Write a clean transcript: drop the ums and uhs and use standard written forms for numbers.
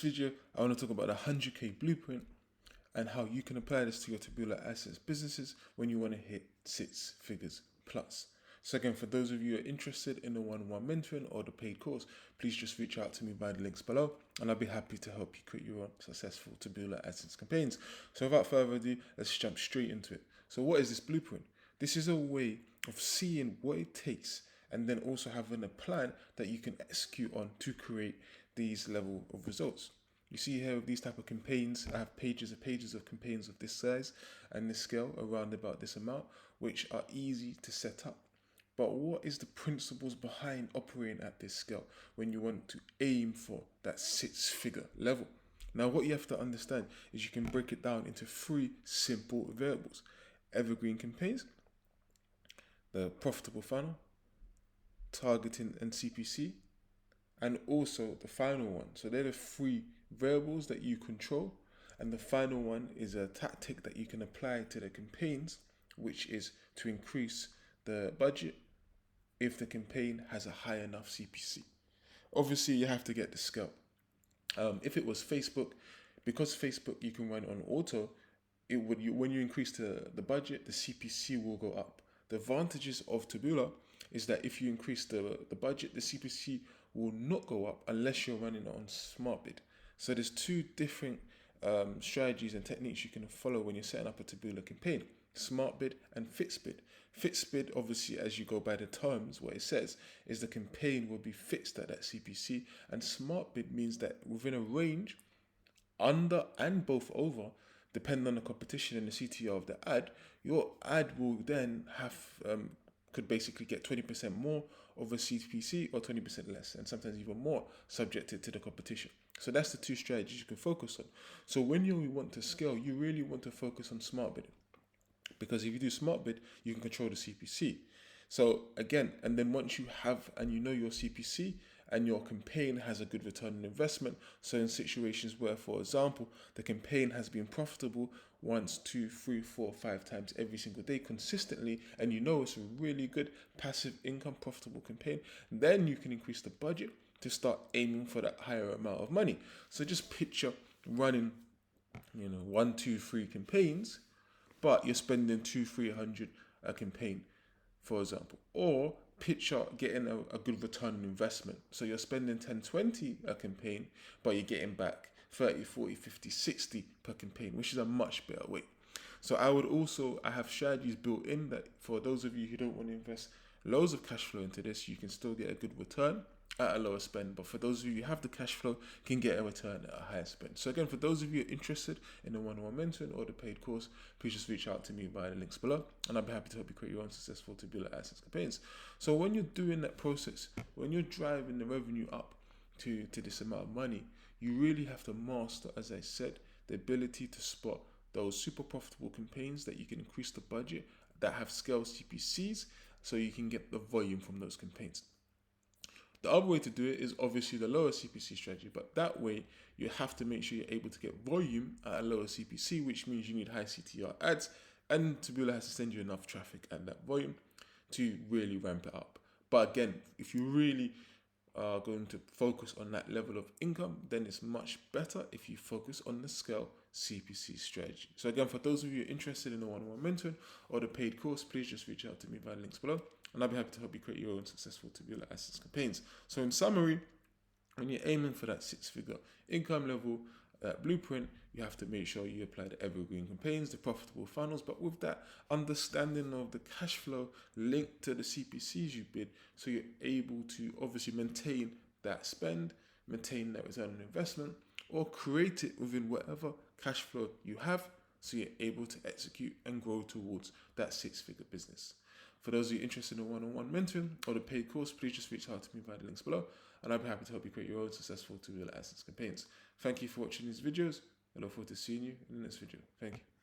Video, I want to talk about the 100K blueprint and how you can apply this to your Taboola Adsense businesses when you want to hit 6 figures plus. So again, for those of you who are interested in the one-on-one mentoring or the paid course, please just reach out to me via the links below and I'll be happy to help you create your own successful Taboola Adsense campaigns. So without further ado, let's jump straight into it. So what is this blueprint? This is a way of seeing what it takes and then also having a plan that you can execute on to create these level of results. You see here with these type of campaigns, I have pages and pages of campaigns of this size and this scale around about this amount, which are easy to set up. But what is the principles behind operating at this scale when you want to aim for that 6-figure level? Now, what you have to understand is you can break it down into 3 simple variables: evergreen campaigns, the profitable funnel, targeting and CPC, and also the final one. So they're the 3 variables that you control, and the final one is a tactic that you can apply to the campaigns, which is to increase the budget if the campaign has a high enough CPC. Obviously, you have to get the scale. If it was Facebook, because Facebook you can run on auto, when you increase the budget, the CPC will go up. The advantages of Taboola is that if you increase the budget, the CPC will not go up unless you're running it on smart bid. So there's 2 different strategies and techniques you can follow when you're setting up a Taboola campaign: smart bid and fixed bid. Fixed bid, obviously, as you go by the terms, what it says is the campaign will be fixed at that CPC, and smart bid means that within a range, under and both over, depending on the competition and the CTR of the ad, your ad will then have could basically get 20% more of a CPC or 20% less, and sometimes even more, subjected to the competition. So that's the 2 strategies you can focus on. So when you want to scale, you really want to focus on smart bidding, because if you do smart bid, you can control the CPC. So again, and then once you have and you know your CPC and your campaign has a good return on investment, so in situations where, for example, the campaign has been profitable once, 2, 3, 4, 5 times every single day consistently, and you know it's a really good passive income profitable campaign, then you can increase the budget to start aiming for that higher amount of money. So just picture running 1, 2, 3 campaigns, but you're spending 200-300 a campaign, for example. Or picture getting a good return on investment. So you're spending 10-20 a campaign, but you're getting back 30, 40, 50, 60 per campaign, which is a much better way. So I have strategies built in that for those of you who don't want to invest loads of cash flow into this, you can still get a good return at a lower spend. But for those of you who have the cash flow, can get a return at a higher spend. So again, for those of you interested in the one-on-one mentoring or the paid course, please just reach out to me via the links below, and I'll be happy to help you create your own successful Taboola Adsense campaigns. So when you're doing that process, when you're driving the revenue up to this amount of money, you really have to master, as I said, the ability to spot those super profitable campaigns that you can increase the budget, that have scale CPCs, so you can get the volume from those campaigns. The other way to do it is obviously the lower CPC strategy, but that way you have to make sure you're able to get volume at a lower CPC, which means you need high CTR ads, and Taboola has to send you enough traffic at that volume to really ramp it up. But again, if you really are going to focus on that level of income, then it's much better if you focus on the scale CPC strategy. So again, for those of you interested in the one-on-one mentoring or the paid course, please just reach out to me via links below, and I'll be happy to help you create your own successful Taboola Adsense campaigns. So in summary, when you're aiming for that 6-figure income level, that blueprint, you have to make sure you apply the evergreen campaigns, the profitable funnels, but with that understanding of the cash flow linked to the CPCs you bid, so you're able to obviously maintain that spend, maintain that return on investment, or create it within whatever cash flow you have, so you're able to execute and grow towards that 6-figure business. For those of you interested in one-on-one mentoring or the paid course, please just reach out to me via the links below, and I'll be happy to help you create your own successful Taboola Adsense campaigns. Thank you for watching these videos. I look forward to seeing you in the next video. Thank you.